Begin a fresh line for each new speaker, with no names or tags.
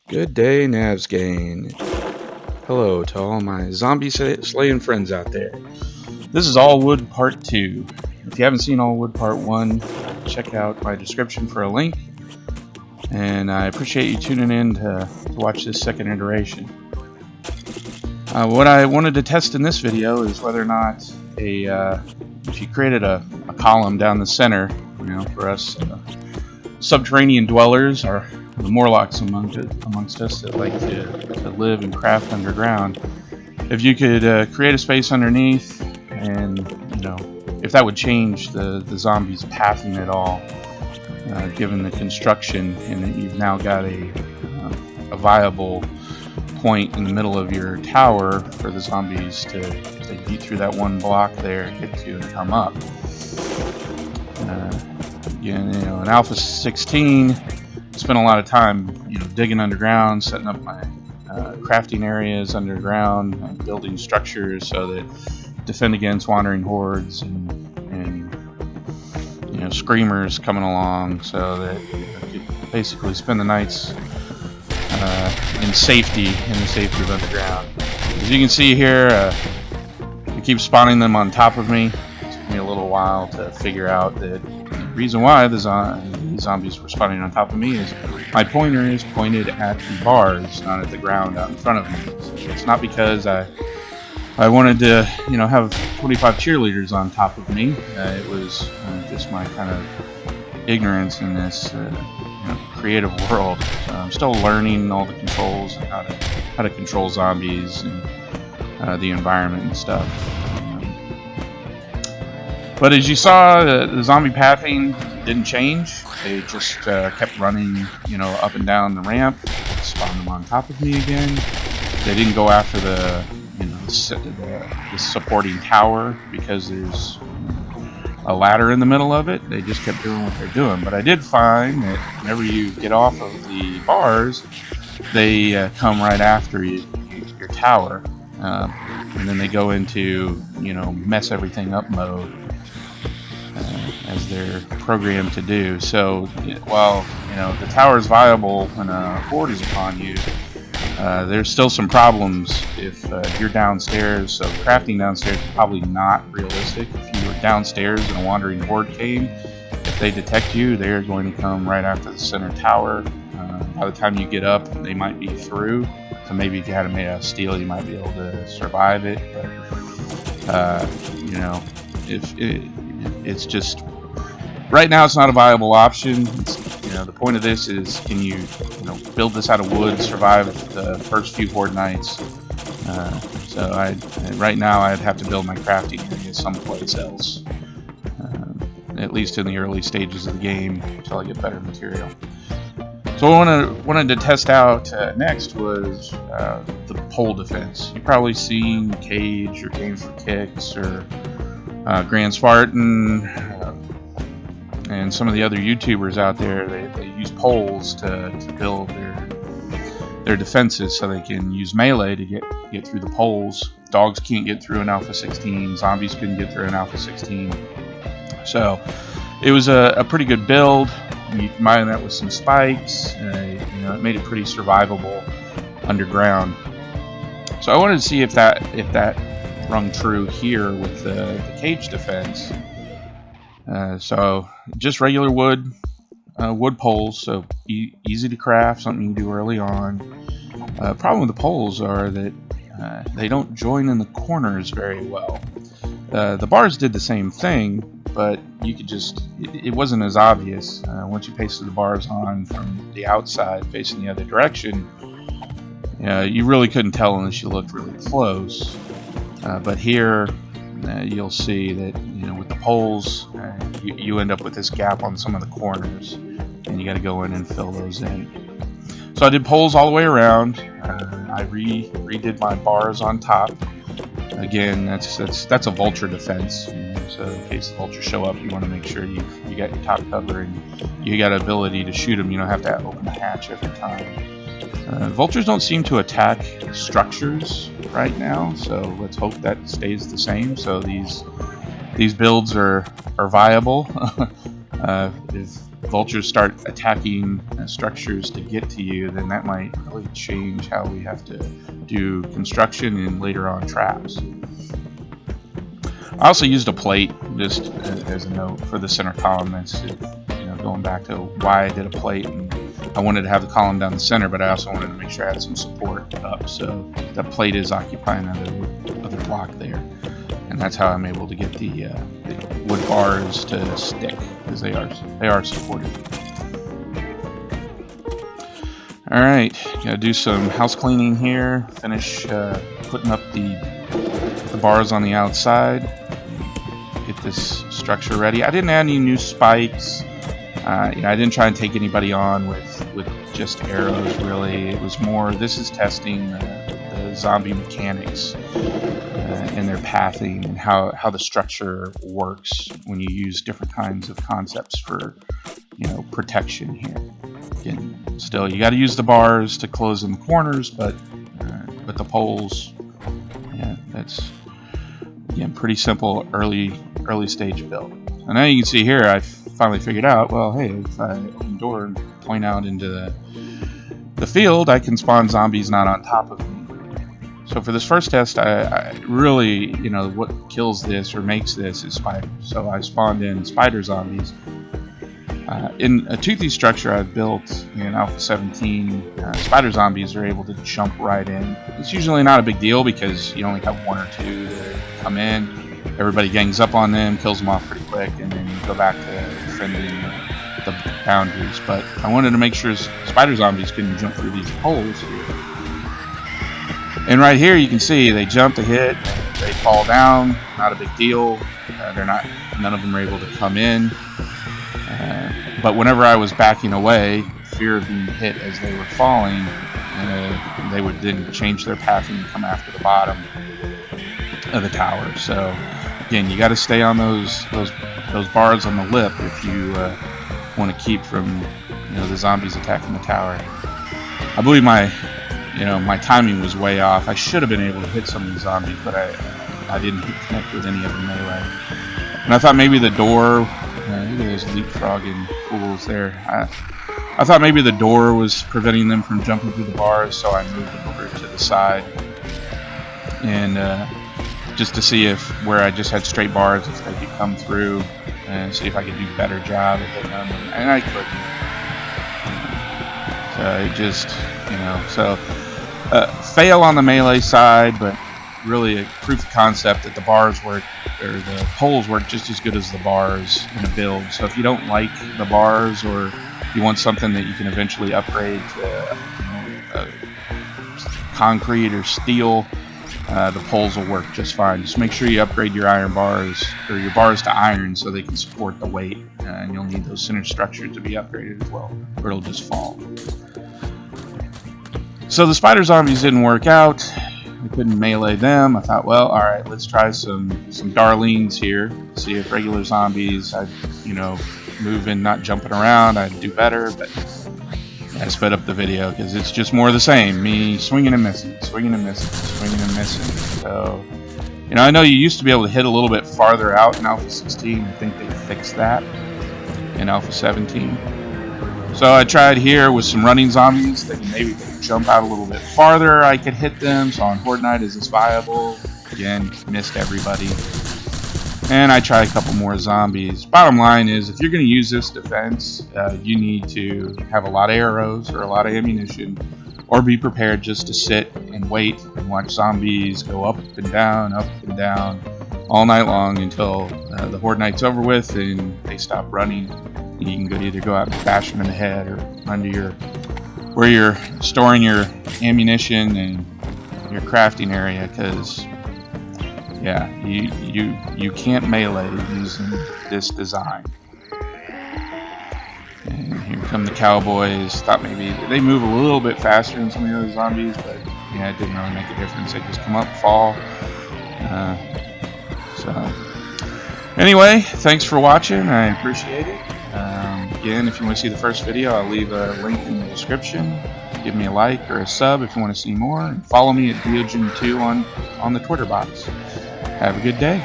Good day, Navsgain. Hello to all my zombie slaying friends out there. This is All Wood Part 2. If you haven't seen All Wood Part 1, check out my description for a link. And I appreciate you tuning in to watch this second iteration. What I wanted to test in this video is whether or not if you created a column down the center, for us subterranean dwellers, or the Morlocks amongst us that like to live and craft underground, if you could create a space underneath, and if that would change the zombies' pathing at all, given the construction, and that you've now got a viable point in the middle of your tower for the zombies to beat through that one block there, get to, and come up. In Alpha 16, spent a lot of time digging underground, setting up my crafting areas underground, and building structures so that defend against wandering hordes and screamers coming along, so that I could basically spend the nights in safety, in the safety of underground. As you can see here, I keep spawning them on top of me. It took me a little while to figure out that the reason why the zombies were spawning on top of me is my pointer is pointed at the bars, not at the ground out in front of me. So it's not because I wanted to have 25 cheerleaders on top of me. It was just my kind of ignorance in this creative world. So I'm still learning all the controls and how to control zombies and the environment and stuff. But as you saw, the zombie pathing didn't change. They just kept running, up and down the ramp, spawned them on top of me again. They didn't go after the supporting tower because there's a ladder in the middle of it. They just kept doing what they're doing. But I did find that whenever you get off of the bars, they come right after your tower, and then they go into mess everything up mode, as they're programmed to do. So while the tower is viable when a horde is upon you, there's still some problems if you're downstairs. So crafting downstairs is probably not realistic. If you were downstairs and a wandering horde came, if they detect you, they're going to come right after the center tower. By the time you get up, they might be through. So maybe if you had it made out of steel, you might be able to survive it. But it's just right now it's not a viable option. The point of this is, can you build this out of wood, survive the first few horde nights? So right now I'd have to build my crafting area someplace else, at least in the early stages of the game, until I get better material. So what I wanted to test out next was the pole defense. You've probably seen Cage or Games for Kicks or Grand Spartan and some of the other YouTubers out there. They use poles to build their defenses, so they can use melee to get through the poles. Dogs can't get through an Alpha 16. Zombies couldn't get through an Alpha 16. So it was a pretty good build. You combine that with some spikes, it made it pretty survivable underground. So I wanted to see if that rung true here with the cage defense. So just regular wood poles, so easy to craft, something you can do early on. Problem with the poles are that they don't join in the corners very well. The bars did the same thing, but you could it wasn't as obvious. Once you pasted the bars on from the outside facing the other direction, you really couldn't tell unless you looked really close. But here you'll see that with the poles, you end up with this gap on some of the corners, and you got to go in and fill those in. So I did poles all the way around. I redid my bars on top. Again, that's a vulture defense. So in case the vultures show up, you want to make sure you got your top cover and you got ability to shoot them. You don't have to open the hatch every time. Vultures don't seem to attack structures right now, so let's hope that stays the same. So these builds are viable. If vultures start attacking structures to get to you, then that might really change how we have to do construction and later on traps. I also used a plate just as a note for the center column. That's going back to why I did a plate, and I wanted to have the column down the center, but I also wanted to make sure I had some support up, so the plate is occupying the other block there, and that's how I'm able to get the wood bars to stick, because they are supported. All right, gotta do some house cleaning here. Finish putting up the bars on the outside. Get this structure ready. I didn't add any new spikes. I didn't try and take anybody on with just arrows, really. It was more, this is testing the zombie mechanics and their pathing and how the structure works when you use different kinds of concepts for protection here. Again, still, you got to use the bars to close in the corners, but the poles, yeah, that's, again, pretty simple early stage build. And now you can see here, I finally figured out, well, hey, if I open the door and point out into the field, I can spawn zombies not on top of me. So for this first test, I really, what kills this or makes this is spiders. So I spawned in spider zombies. In a toothy structure I've built in Alpha 17, spider zombies are able to jump right in. It's usually not a big deal because you only have one or two that come in. Everybody gangs up on them, kills them off pretty quick, and then you go back to defending the boundaries. But I wanted to make sure spider zombies couldn't jump through these holes here. And right here you can see they jump to hit, they fall down, not a big deal. None of them are able to come in. But whenever I was backing away, fear of being hit as they were falling, they would then change their path and come after the bottom of the tower. So again, you got to stay on those bars on the lip if you want to keep from the zombies attacking the tower. I believe my timing was way off. I should have been able to hit some of these zombies, but I didn't connect with any of the melee. And I thought maybe the door, look at those leapfrogging fools there. I thought maybe the door was preventing them from jumping through the bars, so I moved them over to the side. And just to see if where I just had straight bars, if they could come through and see if I could do a better job at hitting them. And I couldn't. So it just, fail on the melee side, but really a proof of concept that the bars work, or the poles work just as good as the bars in a build. So if you don't like the bars, or you want something that you can eventually upgrade to concrete or steel, the poles will work just fine. Just make sure you upgrade your iron bars, or your bars to iron, so they can support the weight, and you'll need those center structures to be upgraded as well, or it'll just fall. So the spider zombies didn't work out. I couldn't melee them. I thought, well, all right, let's try some darlings here. See if regular zombies, I'd moving, not jumping around, I'd do better. But I sped up the video because it's just more of the same. Me swinging and missing, swinging and missing, swinging and missing. So, I know you used to be able to hit a little bit farther out in Alpha 16. I think they fixed that in Alpha 17. So I tried here with some running zombies that maybe could jump out a little bit farther. I could hit them. So on Horde Night, is this viable? Again, missed everybody. And I tried a couple more zombies. Bottom line is, if you're going to use this defense, you need to have a lot of arrows or a lot of ammunition, or be prepared just to sit and wait and watch zombies go up and down all night long until the Horde Night's over with and they stop running. You can either go out and bash them in the head, or under where you're storing your ammunition and your crafting area, because yeah, you can't melee using this design. And here come the cowboys. Thought maybe they move a little bit faster than some of the other zombies, but yeah, it didn't really make a difference. They just come up, fall. So anyway, thanks for watching. I appreciate it. Again, if you want to see the first video, I'll leave a link in the description. Give me a like or a sub if you want to see more. And follow me at b221 on the Twitter box. Have a good day.